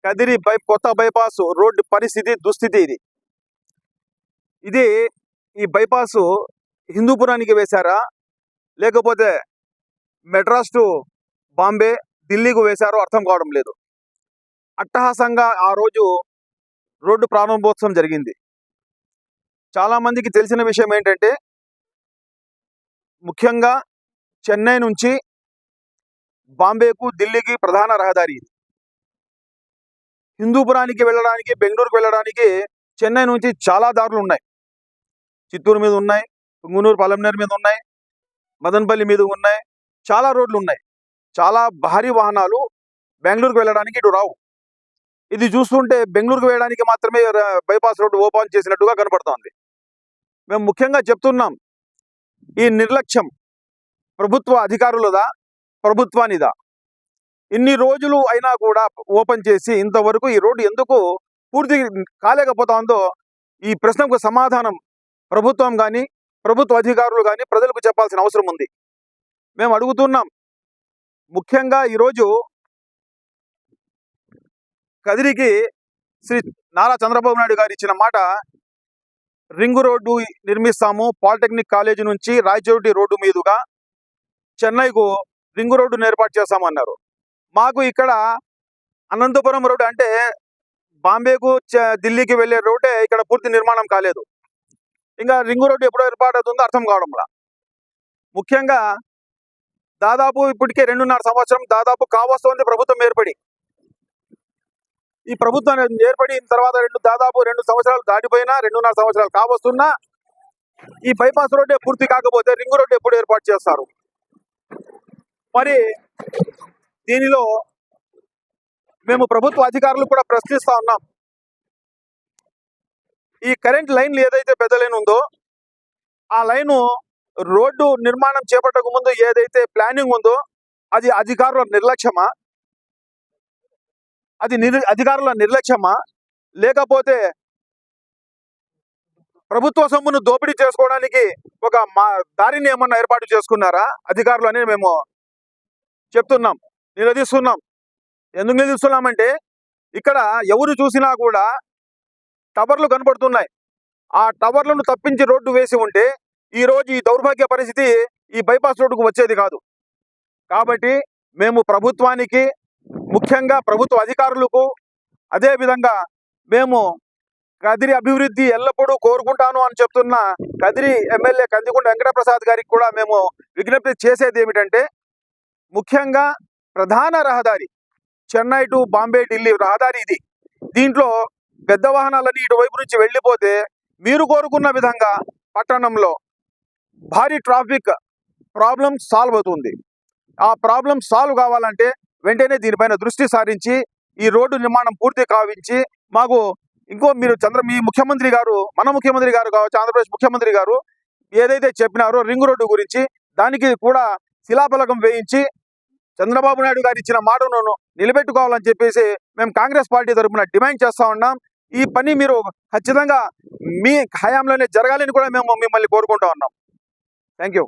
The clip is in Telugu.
కదిరి కొత్త బైపాస్ రోడ్డు పరిస్థితి దుస్థితి ఇది ఈ బైపాస్ హిందూపురానికి వేశారా లేకపోతే మెడ్రాస్ టు బాంబే ఢిల్లీకి వేశారో అర్థం కావడం లేదు. అట్టహాసంగా ఆ రోజు రోడ్డు ప్రారంభోత్సవం జరిగింది. చాలా మందికి తెలిసిన విషయం ఏంటంటే ముఖ్యంగా చెన్నై నుంచి బాంబేకు ఢిల్లీకి ప్రధాన రహదారి ఇది. హిందూపురానికి వెళ్ళడానికి బెంగళూరుకు వెళ్ళడానికి చెన్నై నుంచి చాలా దారులు ఉన్నాయి. చిత్తూరు మీద ఉన్నాయి, పుంగనూరు పలమనేరు మీద ఉన్నాయి, మదనపల్లి మీద ఉన్నాయి, చాలా రోడ్లు ఉన్నాయి. చాలా భారీ వాహనాలు బెంగళూరుకు వెళ్ళడానికి ఇటు రావు. ఇది చూస్తుంటే బెంగళూరుకు వెళ్ళడానికి మాత్రమే బైపాస్ రోడ్డు ఓపెన్ చేసినట్టుగా కనపడుతోంది. మేము ముఖ్యంగా చెప్తున్నాం, ఈ నిర్లక్ష్యం ప్రభుత్వ అధికారులదా ప్రభుత్వానిదా? ఇన్ని రోజులు అయినా కూడా ఓపెన్ చేసి ఇంతవరకు ఈ రోడ్డు ఎందుకు పూర్తి కాలేకపోతుందో ఈ ప్రశ్నకు సమాధానం ప్రభుత్వం కానీ ప్రభుత్వ అధికారులు కానీ ప్రజలకు చెప్పాల్సిన అవసరం ఉంది. మేము అడుగుతున్నాం. ముఖ్యంగా ఈరోజు కదిరికి శ్రీ నారా చంద్రబాబు నాయుడు గారు ఇచ్చిన మాట, రింగు రోడ్డు నిర్మిస్తాము, పాలిటెక్నిక్ కాలేజీ నుంచి రాయచోటి రోడ్డు మీదుగా చెన్నైకు రింగు రోడ్డును ఏర్పాటు చేస్తామన్నారు. మాకు ఇక్కడ అనంతపురం రోడ్డు అంటే బాంబేకు ఢిల్లీకి వెళ్ళే రోడ్డే ఇక్కడ పూర్తి నిర్మాణం కాలేదు. ఇంకా రింగు రోడ్డు ఎప్పుడో ఏర్పాటు అవుతుందో అర్థం కావడంలా. ముఖ్యంగా దాదాపు ఇప్పటికే 2.5 సంవత్సరం దాదాపు కావస్తుంది ప్రభుత్వం ఏర్పడి. ఈ ప్రభుత్వం ఏర్పడిన తర్వాత దాదాపు 2 సంవత్సరాలు దాటిపోయినా 2.5 సంవత్సరాలు కావస్తున్నా ఈ బైపాస్ రోడ్డే పూర్తి కాకపోతే రింగు రోడ్డు ఎప్పుడు ఏర్పాటు చేస్తారు? మరి దీనిలో మేము ప్రభుత్వ అధికారులు కూడా ప్రశ్నిస్తా ఉన్నాం. ఈ కరెంట్ లైన్లు ఏదైతే పెద్ద లైన్ ఉందో ఆ లైను రోడ్డు నిర్మాణం చేపట్టక ముందు ఏదైతే ప్లానింగ్ ఉందో అది అధికారుల నిర్లక్ష్యమా? అధికారుల నిర్లక్ష్యమా లేకపోతే ప్రభుత్వ సొమ్మును దోపిడీ చేసుకోవడానికి ఒక దారిని ఏమన్నా ఏర్పాటు చేసుకున్నారా అధికారులు అని మేము చెప్తున్నాం, నిలదీస్తున్నాం. ఎందుకు నిలదీస్తున్నామంటే ఇక్కడ ఎవరు చూసినా కూడా టవర్లు కనపడుతున్నాయి. ఆ టవర్లను తప్పించి రోడ్డు వేసి ఉంటే ఈ రోజు ఈ దౌర్భాగ్య పరిస్థితి ఈ బైపాస్ రోడ్డుకు వచ్చేది కాదు. కాబట్టి మేము ప్రభుత్వానికి, ముఖ్యంగా ప్రభుత్వ అధికారులకు, అదే విధంగా మేము కదిరి అభివృద్ధి ఎల్లప్పుడూ కోరుకుంటాను అని చెప్తున్న కదిరి ఎమ్మెల్యే కందికొండ వెంకటప్రసాద్ గారికి కూడా మేము విజ్ఞప్తి చేసేది ఏమిటంటే, ముఖ్యంగా ప్రధాన రహదారి చెన్నై టు బాంబే ఢిల్లీ రహదారి ఇది. దీంట్లో పెద్ద వాహనాలన్నీ ఇటువైపు నుంచి వెళ్ళిపోతే మీరు కోరుకున్న విధంగా పట్టణంలో భారీ ట్రాఫిక్ ప్రాబ్లం సాల్వ్ అవుతుంది. ఆ ప్రాబ్లం సాల్వ్ కావాలంటే వెంటనే దీనిపైన దృష్టి సారించి ఈ రోడ్డు నిర్మాణం పూర్తి కావించి మాకు మీరు మీ ముఖ్యమంత్రి గారు, మన ముఖ్యమంత్రి గారు కావచ్చు, ఆంధ్రప్రదేశ్ ముఖ్యమంత్రి గారు ఏదైతే చెప్పినారో రింగ్ రోడ్డు గురించి దానికి కూడా శిలాఫలకం వేయించి చంద్రబాబు నాయుడు గారు ఇచ్చిన మాటను నిలబెట్టుకోవాలని చెప్పేసి మేము కాంగ్రెస్ పార్టీ తరఫున డిమాండ్ చేస్తా ఉన్నాం. ఈ పని మీరు ఖచ్చితంగా మీ హయాంలోనే జరగాలని కూడా మేము మిమ్మల్ని కోరుకుంటా ఉన్నాం. Thank you.